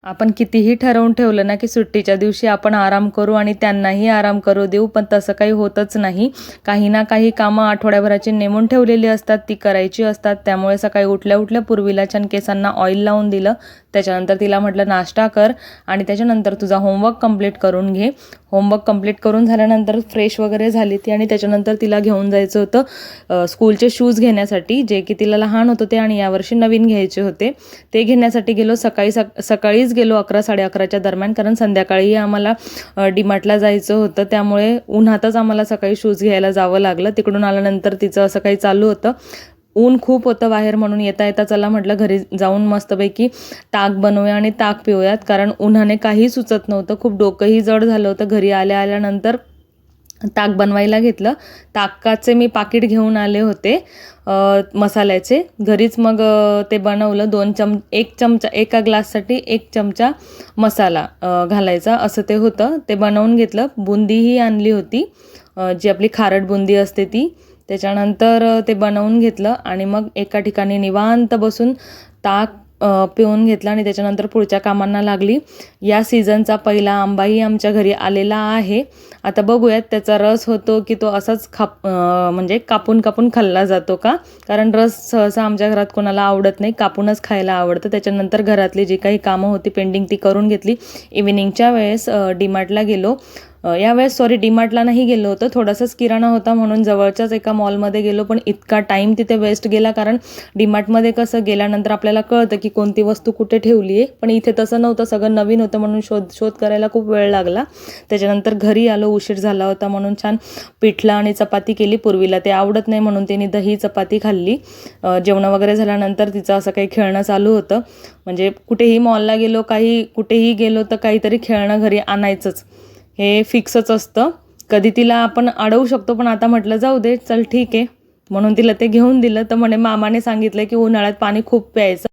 आपण कितीही ठरवून ठेवलं ना की सुट्टीच्या दिवशी आपण आराम करू आणि त्यांनाही आराम करू देऊ, पण तसं काही होतच नाही. काही ना काही कामं आठवड्याभराची नेमून ठेवलेली असतात, ती करायची असतात. त्यामुळे सकाळी उठल्या उठल्या पूर्वीला छान केसांना ऑइल लावून दिलं. त्याच्यानंतर तिला म्हटलं नाश्ता कर आणि त्याच्यानंतर तुझा होमवर्क कंप्लीट करून घे. होमवर्क कंप्लीट करून झाल्यानंतर फ्रेश वगैरे झाली ती आणि त्याच्यानंतर तिला घेऊन जायचं होतं स्कूलचे शूज घेण्यासाठी, जे की तिला लहान होतं ते आणि यावर्षी नवीन घ्यायचे होते. ते घेण्यासाठी गेलो. सकाळीच गेलो 11-11:30च्या दरम्यान, कारण संध्याकाळी आम्हाला डीमार्टला जायचं होतं. त्यामुळे उन्हातच आम्हाला सकाळी शूज घ्यायला जावं लागलं. तिकडून आल्यानंतर तिचं असं काही चालू होतं, ऊन खूप होतं बाहेर, म्हणून येता येता चला म्हटलं घरी जाऊन मस्तपैकी ताक बनवूया आणि ताक पिऊयात, कारण उन्हाने काही सुचत नव्हतं. खूप डोकंही जड झालं होतं. घरी आल्यानंतर ताक बनवायला घेतलं. ताकाचे मी पाकिट घेऊन आले होते मसाल्याचे घरीच. मग ते बनवलं. एका ग्लाससाठी 1 चमचा मसाला घालायचा असं ते होतं. ते बनवून घेतलं. बुंदीही आणली होती, जी आपली खारट बुंदी असते ती. त्याच्यानंतर ते बनवून घेतलं आणि मग एका ठिकाणी निवांत बसून ताक पिऊन घेतला आणि त्याच्यानंतर पुढच्या कामांना लागली. या सीझनचा पहिला आंबाही आमच्या घरी आलेला आहे. आता बघूयात त्याचा रस होतो की तो असाच म्हणजे कापून खाल्ला जातो का, कारण रस सहसा आमच्या घरात कोणाला आवडत नाही, कापूनच खायला आवडतं. त्याच्यानंतर घरातली जी काही कामं होती पेंडिंग ती करून घेतली. इव्हिनिंगच्या वेळेस डीमार्टला गेलो. यावेळेस डीमार्टला नाही गेलो होतो, थोडासाच किराणा होता म्हणून जवळच्याच एका मॉलमध्ये गेलो. पण इतका टाईम तिथे वेस्ट गेला, कारण डीमार्टमध्ये कसं गेल्यानंतर आपल्याला कळतं की कोणती वस्तू कुठे ठेवली आहे, पण इथे तसं नव्हतं. सगळं नवीन होतं म्हणून शोध करायला खूप वेळ लागला. त्याच्यानंतर घरी आलो, उशीर झाला होता म्हणून छान पिठलं आणि चपाती केली. पूर्वीला ते आवडत नाही म्हणून तिने दही चपाती खाल्ली. जेवण वगैरे झाल्यानंतर तिचं असं काही खेळणं चालू होतं. म्हणजे कुठेही मॉलला गेलो, कुठेही गेलो तर काहीतरी खेळणं घरी आणायचंच, हे फिक्सच असतं. कधी तिला आपण अडवू शकतो, पण आता म्हटलं जाऊ दे, चल ठीक आहे म्हणून तिला ते घेऊन दिलं. तर म्हणे मामाने सांगितलं की उन्हाळ्यात पाणी खूप प्यायचं.